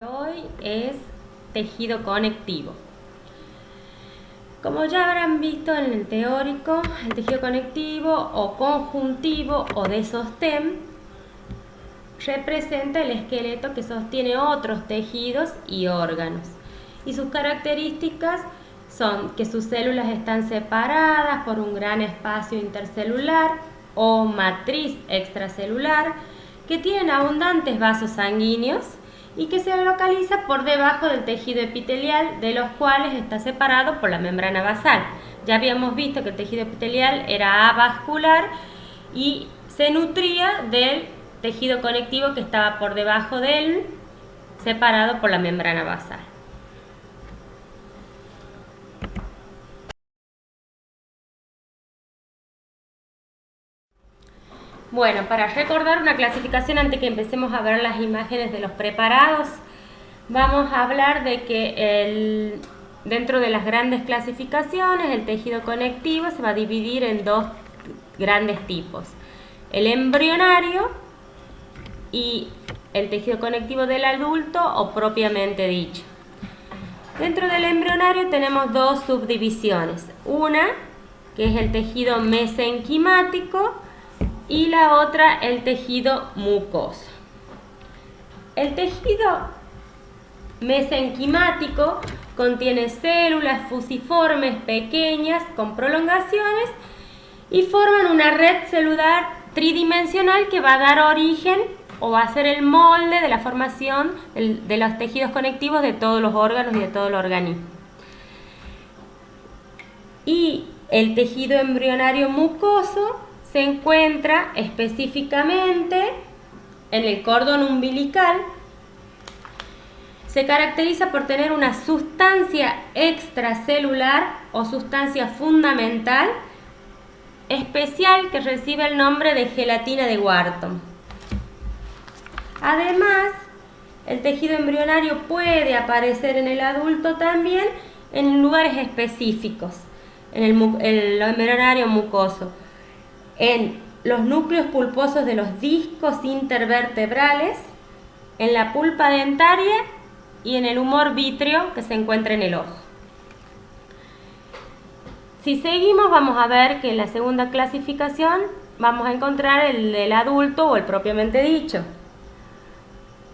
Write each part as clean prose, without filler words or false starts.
Hoy es tejido conectivo. Como ya habrán visto en el teórico, el tejido conectivo o conjuntivo o de sostén representa el esqueleto que sostiene otros tejidos y órganos. Y sus características son que sus células están separadas por un gran espacio intercelular o matriz extracelular, que tienen abundantes vasos sanguíneos y que se localiza por debajo del tejido epitelial, de los cuales está separado por la membrana basal. Ya habíamos visto que el tejido epitelial era avascular y se nutría del tejido conectivo que estaba por debajo de él, separado por la membrana basal. Bueno, para recordar una clasificación antes que empecemos a ver las imágenes de los preparados, vamos a hablar de que dentro de las grandes clasificaciones, el tejido conectivo se va a dividir en dos grandes tipos: el embrionario y el tejido conectivo del adulto o propiamente dicho. Dentro del embrionario tenemos dos subdivisiones: una que es el tejido mesenquimático y la otra el tejido mucoso. El tejido mesenquimático contiene células fusiformes pequeñas con prolongaciones y forman una red celular tridimensional que va a dar origen o va a ser el molde de la formación de los tejidos conectivos de todos los órganos y de todo el organismo. Y el tejido embrionario mucoso se encuentra específicamente en el cordón umbilical. Se caracteriza por tener una sustancia extracelular o sustancia fundamental especial que recibe el nombre de gelatina de Wharton. Además, el tejido embrionario puede aparecer en el adulto también en lugares específicos, en el embrionario mucoso, en los núcleos pulposos de los discos intervertebrales, en la pulpa dentaria y en el humor vítreo que se encuentra en el ojo. Si seguimos, vamos a ver que en la segunda clasificación vamos a encontrar el del adulto o el propiamente dicho.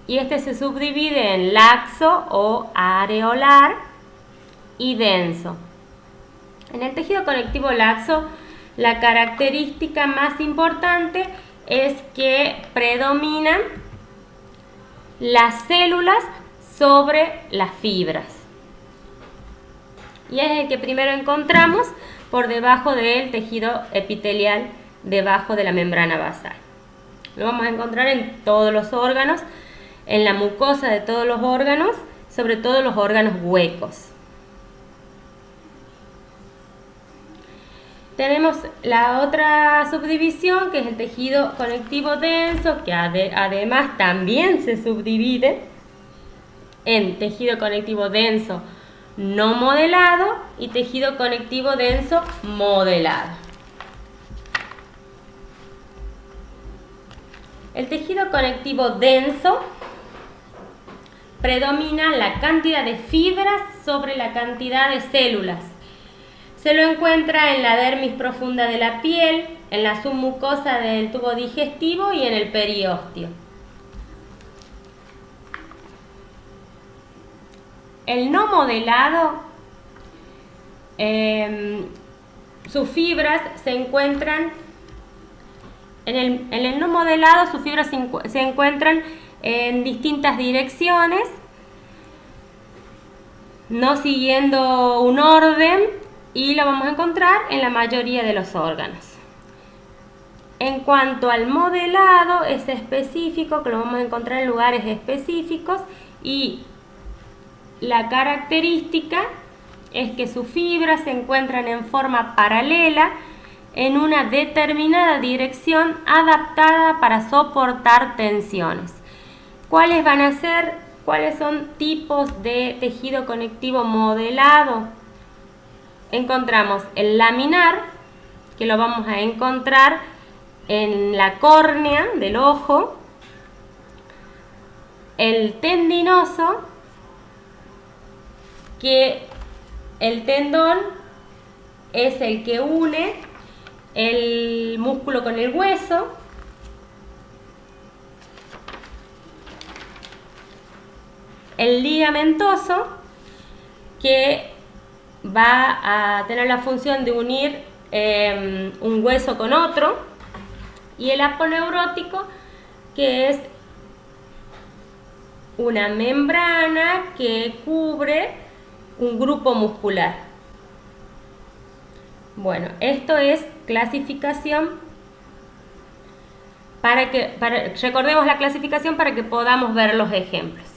Y este se subdivide en laxo o areolar y denso. En el tejido conectivo laxo, la característica más importante es que predominan las células sobre las fibras. Y es el que primero encontramos por debajo del tejido epitelial, debajo de la membrana basal. Lo vamos a encontrar en todos los órganos, en la mucosa de todos los órganos, sobre todo los órganos huecos. Tenemos la otra subdivisión, que es el tejido conectivo denso, que además también se subdivide en tejido conectivo denso no modelado y tejido conectivo denso modelado. El tejido conectivo denso predomina la cantidad de fibras sobre la cantidad de células. Se lo encuentra en la dermis profunda de la piel, en la submucosa del tubo digestivo y en el periósteo. El no modelado, sus fibras se encuentran en el no modelado, sus fibras se encuentran en distintas direcciones, no siguiendo un orden, y lo vamos a encontrar en la mayoría de los órganos. En cuanto al modelado, es específico, que lo vamos a encontrar en lugares específicos, y la característica es que sus fibras se encuentran en forma paralela en una determinada dirección adaptada para soportar tensiones. ¿Cuáles van a ser? ¿Cuáles son tipos de tejido conectivo modelado? Encontramos el laminar, que lo vamos a encontrar en la córnea del ojo. el tendinoso, que el tendón es el que une el músculo con el hueso. El ligamentoso, que va a tener la función de unir un hueso con otro. Y el aponeurótico, que es una membrana que cubre un grupo muscular. Bueno, esto es clasificación recordemos la clasificación para que podamos ver los ejemplos.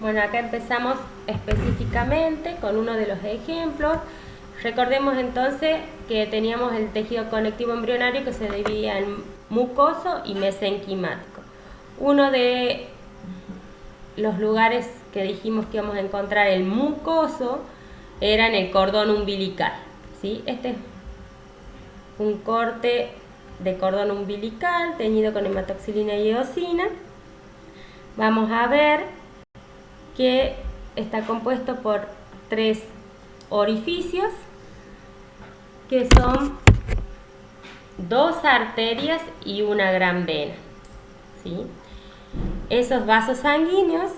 Bueno, acá empezamos específicamente con uno de los ejemplos. Recordemos entonces que teníamos el tejido conectivo embrionario que se dividía en mucoso y mesenquimático. Uno de los lugares que dijimos que íbamos a encontrar el mucoso era en el cordón umbilical, ¿sí? Este es un corte de cordón umbilical teñido con hematoxilina y eosina. Vamos a ver que está compuesto por 3 orificios, que son 2 arterias y una gran vena, ¿sí? Esos vasos sanguíneos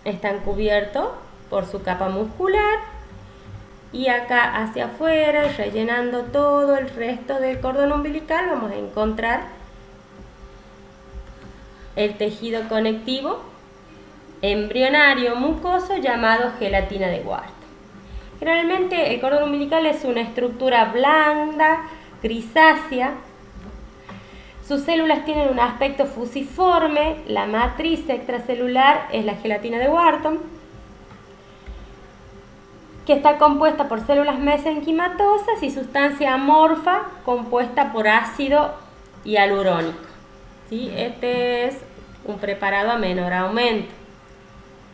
están cubiertos por su capa muscular, y acá hacia afuera, rellenando todo el resto del cordón umbilical, vamos a encontrar el tejido conectivo embrionario mucoso llamado gelatina de Wharton. Generalmente el cordón umbilical es una estructura blanda, grisácea. Sus células tienen un aspecto fusiforme. La matriz extracelular es la gelatina de Wharton, que está compuesta por células mesenquimatosas y sustancia amorfa compuesta por ácido hialurónico, ¿sí? Este es un preparado a menor aumento.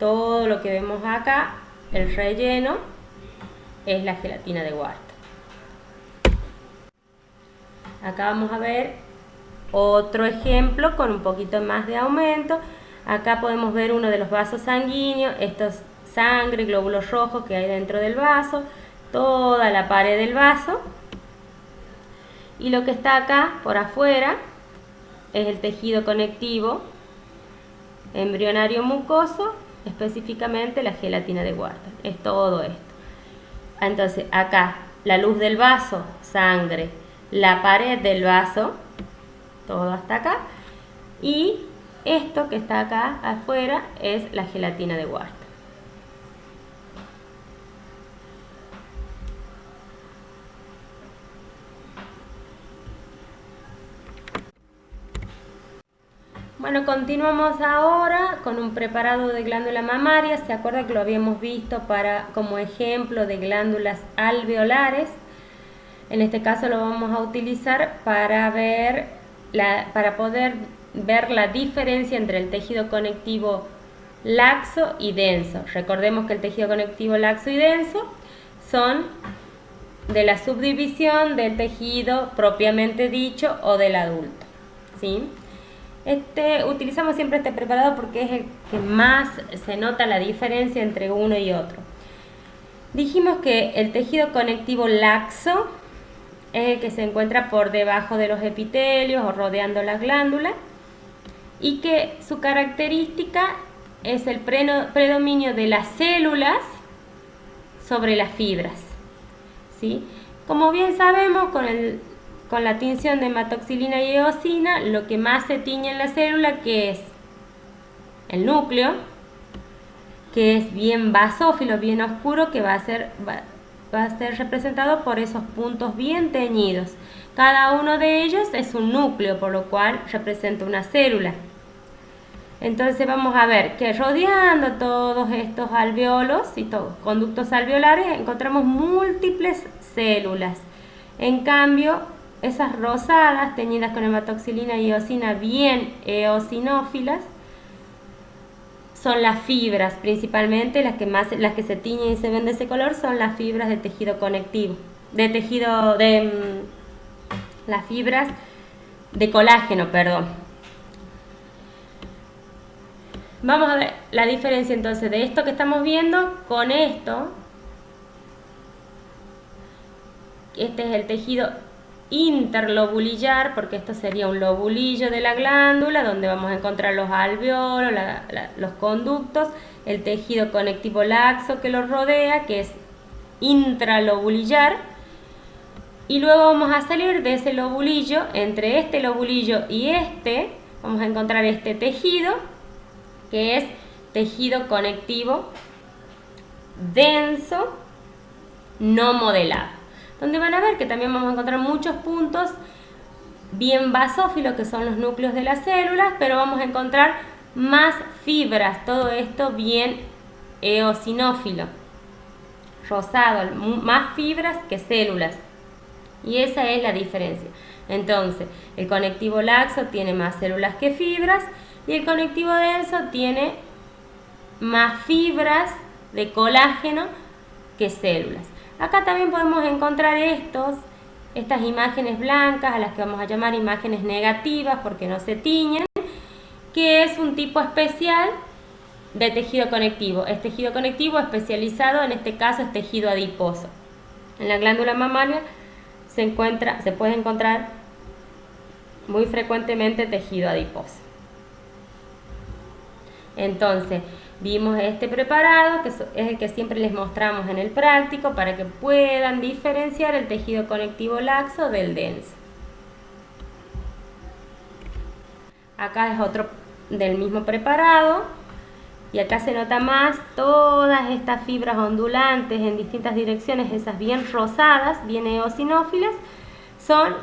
Todo lo que vemos acá, el relleno, es la gelatina de Wharton. Acá vamos a ver otro ejemplo con un poquito más de aumento. Acá podemos ver uno de los vasos sanguíneos. Esto es sangre, glóbulos rojos que hay dentro del vaso, toda la pared del vaso. Y lo que está acá por afuera es el tejido conectivo embrionario mucoso, específicamente la gelatina de Wharton. Es todo esto. Entonces acá la luz del vaso, sangre, la pared del vaso, todo hasta acá, y esto que está acá afuera es la gelatina de Wharton. Bueno, continuamos ahora con un preparado de glándula mamaria. ¿Se acuerda que lo habíamos visto como ejemplo de glándulas alveolares? En este caso lo vamos a utilizar para poder ver la diferencia entre el tejido conectivo laxo y denso. Recordemos que el tejido conectivo laxo y denso son de la subdivisión del tejido propiamente dicho o del adulto, ¿sí? Utilizamos siempre este preparado porque es el que más se nota la diferencia entre uno y otro. Dijimos que el tejido conectivo laxo es el que se encuentra por debajo de los epitelios o rodeando las glándulas, y que su característica es el predominio de las células sobre las fibras, ¿sí? Como bien sabemos, con la tinción de hematoxilina y eosina, lo que más se tiñe en la célula, que es el núcleo, que es bien basófilo, bien oscuro, que va a ser representado por esos puntos bien teñidos. Cada uno de ellos es un núcleo, por lo cual representa una célula. Entonces vamos a ver que rodeando todos estos alveolos y conductos alveolares encontramos múltiples células. En cambio, esas rosadas teñidas con hematoxilina y eosina bien eosinófilas son las fibras, principalmente las que se tiñen y se ven de ese color son las fibras de tejido conectivo, de las fibras de colágeno, perdón. Vamos a ver la diferencia entonces de esto que estamos viendo con esto. Este es el tejido interlobulillar, porque esto sería un lobulillo de la glándula, donde vamos a encontrar los alveolos, los conductos, el tejido conectivo laxo que lo rodea, que es intralobulillar, y luego vamos a salir de ese lobulillo. Entre este lobulillo y este vamos a encontrar este tejido, que es tejido conectivo denso no modelado, donde van a ver que también vamos a encontrar muchos puntos bien basófilos, que son los núcleos de las células, pero vamos a encontrar más fibras, todo esto bien eosinófilo, rosado, más fibras que células, y esa es la diferencia. Entonces, el conectivo laxo tiene más células que fibras, y el conectivo denso tiene más fibras de colágeno que células. Acá también podemos encontrar estas imágenes blancas, a las que vamos a llamar imágenes negativas porque no se tiñen, que es un tipo especial de tejido conectivo. Es tejido conectivo especializado, en este caso es tejido adiposo. En la glándula mamaria se puede encontrar muy frecuentemente tejido adiposo. Entonces, vimos este preparado, que es el que siempre les mostramos en el práctico, para que puedan diferenciar el tejido conectivo laxo del denso. Acá es otro del mismo preparado, y acá se nota más todas estas fibras ondulantes en distintas direcciones, esas bien rosadas, bien eosinófilas, son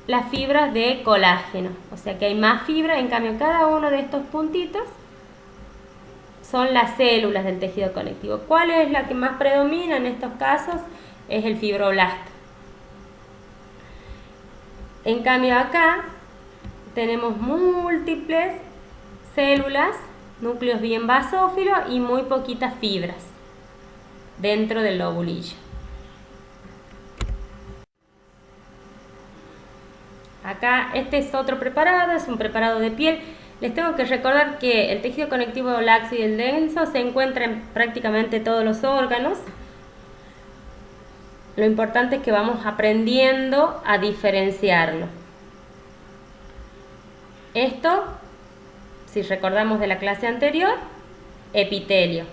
las fibras de colágeno. O sea que hay más fibra, en cambio cada uno de estos puntitos son las células del tejido conectivo. ¿Cuál es la que más predomina en estos casos? Es el fibroblasto. En cambio acá tenemos múltiples células, núcleos bien basófilos y muy poquitas fibras dentro del lobulillo. Acá este es otro preparado, es un preparado de piel. Les tengo que recordar que el tejido conectivo laxo y el denso se encuentra en prácticamente todos los órganos. Lo importante es que vamos aprendiendo a diferenciarlo. Esto, si recordamos de la clase anterior, epitelio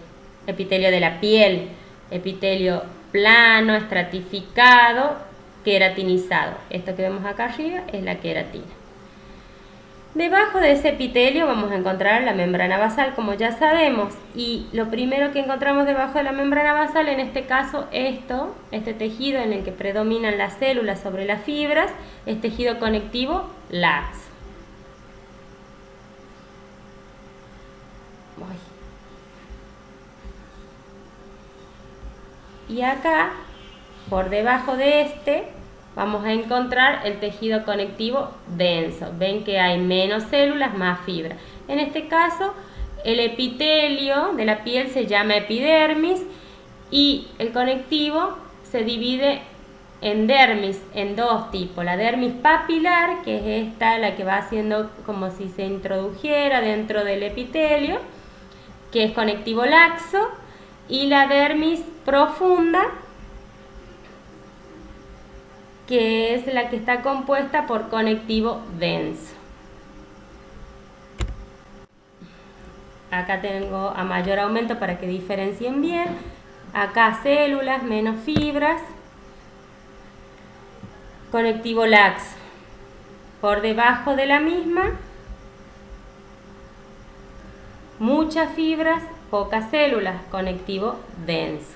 de la piel, epitelio plano, estratificado, queratinizado. Esto que vemos acá arriba es la queratina. Debajo de ese epitelio vamos a encontrar la membrana basal, como ya sabemos, y lo primero que encontramos debajo de la membrana basal, en este caso este tejido en el que predominan las células sobre las fibras, es tejido conectivo laxo. Y acá, por debajo de vamos a encontrar el tejido conectivo denso. Ven que hay menos células, más fibra. En este caso, el epitelio de la piel se llama epidermis, y el conectivo se divide en dermis, en dos tipos. La dermis papilar, que es esta, la que va haciendo como si se introdujera dentro del epitelio, que es conectivo laxo, y la dermis profunda, que es la que está compuesta por conectivo denso. Acá tengo a mayor aumento para que diferencien bien. Acá células, menos fibras. Conectivo laxo. Por debajo de la misma, muchas fibras, pocas células, conectivo denso.